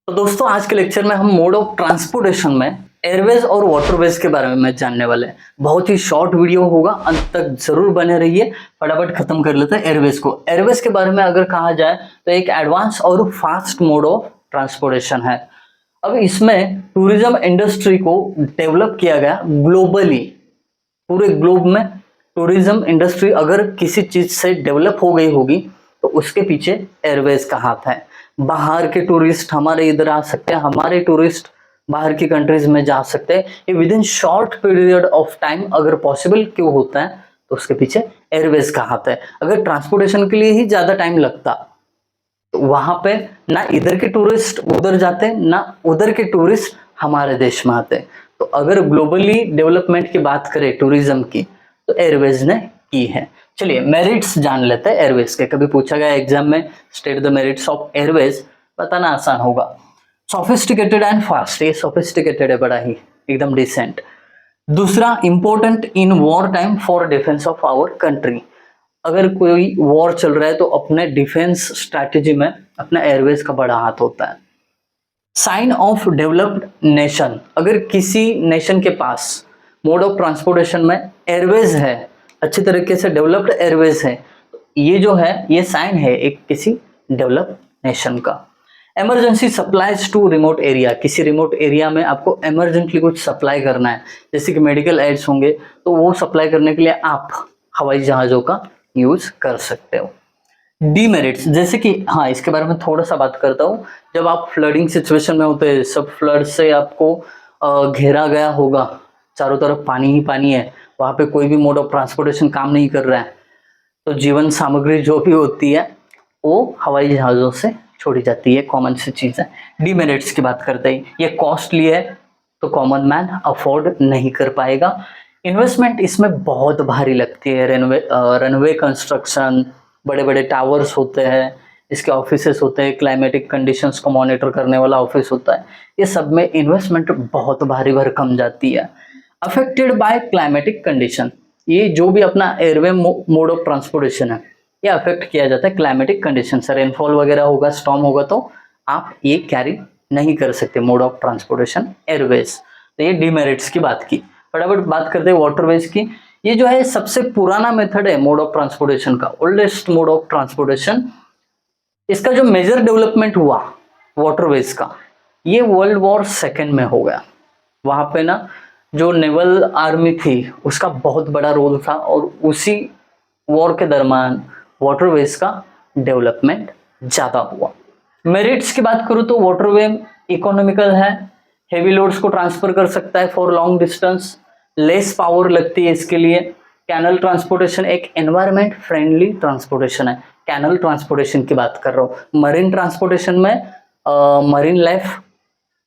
तो दोस्तों आज के लेक्चर में हम मोड ऑफ ट्रांसपोर्टेशन में एयरवेज और वाटरवेज के बारे में जानने वाले हैं। बहुत ही शॉर्ट वीडियो होगा, अंत तक जरूर बने रहिए। फटाफट खत्म कर लेते हैं एयरवेज को। एयरवेज के बारे में अगर कहा जाए तो एक एडवांस और फास्ट मोड ऑफ ट्रांसपोर्टेशन है। अब इसमें टूरिज्म इंडस्ट्री को डेवलप किया गया ग्लोबली, पूरे ग्लोब में टूरिज्म इंडस्ट्री अगर किसी चीज से डेवलप हो गई होगी तो उसके पीछे एयरवेज का हाथ है। बाहर के टूरिस्ट हमारे इधर आ सकते हैं, हमारे टूरिस्ट बाहर की कंट्रीज में जा सकते हैं। ये with in short period of time अगर पॉसिबल क्यों होता है तो उसके पीछे एयरवेज का हाथ है। अगर ट्रांसपोर्टेशन के लिए ही ज्यादा टाइम लगता तो वहां पे ना इधर के टूरिस्ट उधर जाते, ना उधर के टूरिस्ट हमारे देश में आते। तो अगर ग्लोबली डेवलपमेंट की बात करें टूरिज्म की तो एयरवेज ने की है। चलिए मेरिट्स जान लेते हैं एयरवेज के। कभी पूछा गया एग्जाम में state the merits of airways, बताना आसान होगा। सोफिस्टिकेटेड एंड फास्ट, ये सोफिस्टिकेटेड है बड़ा ही, एकदम डिसेंट। दूसरा important in war time for defence of our country. अगर कोई वॉर चल रहा है तो अपने डिफेंस स्ट्रैटेजी में अपना एयरवेज का बड़ा हाथ होता है। साइन ऑफ डेवलप्ड नेशन, अगर किसी नेशन के पास मोड ऑफ ट्रांसपोर्टेशन में एयरवेज है, अच्छी तरीके से डेवलप्ड एयरवेज है, ये जो है ये साइन है एक किसी डेवलप्ड नेशन का। Emergency supplies to remote area, किसी रिमोट एरिया में आपको इमरजेंटली कुछ सप्लाई करना है, जैसे कि मेडिकल एड्स होंगे तो वो सप्लाई करने के लिए आप हवाई जहाजों का यूज कर सकते हो। डीमेरिट्स, जैसे कि हाँ इसके बारे में थोड़ा सा बात करता हूँ। जब आप फ्लडिंग सिचुएशन में होते हैं, सब फ्लड से आपको घेरा गया होगा, चारों तरफ पानी ही पानी है, वहां पे कोई भी मोड ऑफ ट्रांसपोर्टेशन काम नहीं कर रहा है, तो जीवन सामग्री जो भी होती है वो हवाई जहाजों से छोड़ी जाती है, कॉमन सी चीज है। डीमेरिट्स की बात करते हैं, ये कॉस्टली है तो कॉमन मैन अफोर्ड नहीं कर पाएगा। इन्वेस्टमेंट इसमें बहुत भारी लगती है। रनवे कंस्ट्रक्शन, बड़े बड़े टावर्स होते हैं, इसके ऑफिसेस होते हैं, क्लाइमेटिक कंडीशंस को मॉनिटर करने वाला ऑफिस होता है, ये सब में इन्वेस्टमेंट बहुत भारी भरकम जाती है। अफेक्टेड बाय क्लाइमेटिक कंडीशन, ये जो भी अपना एयरवे मोड ऑफ ट्रांसपोर्टेशन है ये अफेक्ट किया जाता है क्लाइमेटिक कंडीशन से। रेनफॉल वगैरह होगा, स्टॉर्म होगा तो आप ये कैरी नहीं कर सकते मोड ऑफ ट्रांसपोर्टेशन एयरवेज। तो ये डीमेरिट्स की बात की। फटाफट बात करते हैं वाटरवेज की। ये जो है सबसे पुराना मेथड है मोड ऑफ ट्रांसपोर्टेशन का, ओल्डेस्ट मोड ऑफ ट्रांसपोर्टेशन। इसका जो मेजर डेवलपमेंट हुआ वाटरवेज का, ये वर्ल्ड वॉर सेकेंड में हो गया। वहां पे ना जो नेवल आर्मी थी उसका बहुत बड़ा रोल था और उसी वॉर के दरमियान वाटरवेज का डेवलपमेंट ज्यादा हुआ। मेरिट्स की बात करूँ तो वाटरवे इकोनॉमिकल है, हेवी लोड्स को ट्रांसफर कर सकता है for long distance, less power लगती है इसके लिए। कैनल ट्रांसपोर्टेशन एक एनवायरमेंट फ्रेंडली ट्रांसपोर्टेशन है। कैनल ट्रांसपोर्टेशन की बात कर रहा हूँ। मरीन ट्रांसपोर्टेशन में मरीन लाइफ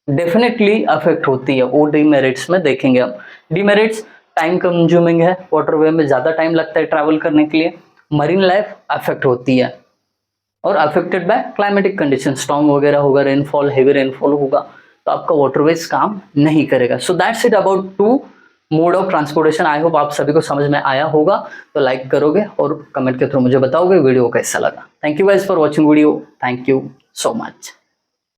डेफिनेटली अफेक्ट होती है, वो डीमेरिट्स में देखेंगे हम। डीमेरिट्स टाइम कंज्यूमिंग है, वाटरवे में ज्यादा टाइम लगता है ट्रैवल करने के लिए, मरीन लाइफ अफेक्ट होती है और affected by climatic condition, storm वगैरह होगा, रेनफॉल, हेवी रेनफॉल होगा तो आपका वाटरवेज काम नहीं करेगा। So that's it about two mode of transportation. I hope आप सभी को समझ में आया होगा। तो लाइक करोगे और कमेंट के थ्रू मुझे बताओगे वीडियो कैसा लगा। Thank you guys for watching video, thank you so much.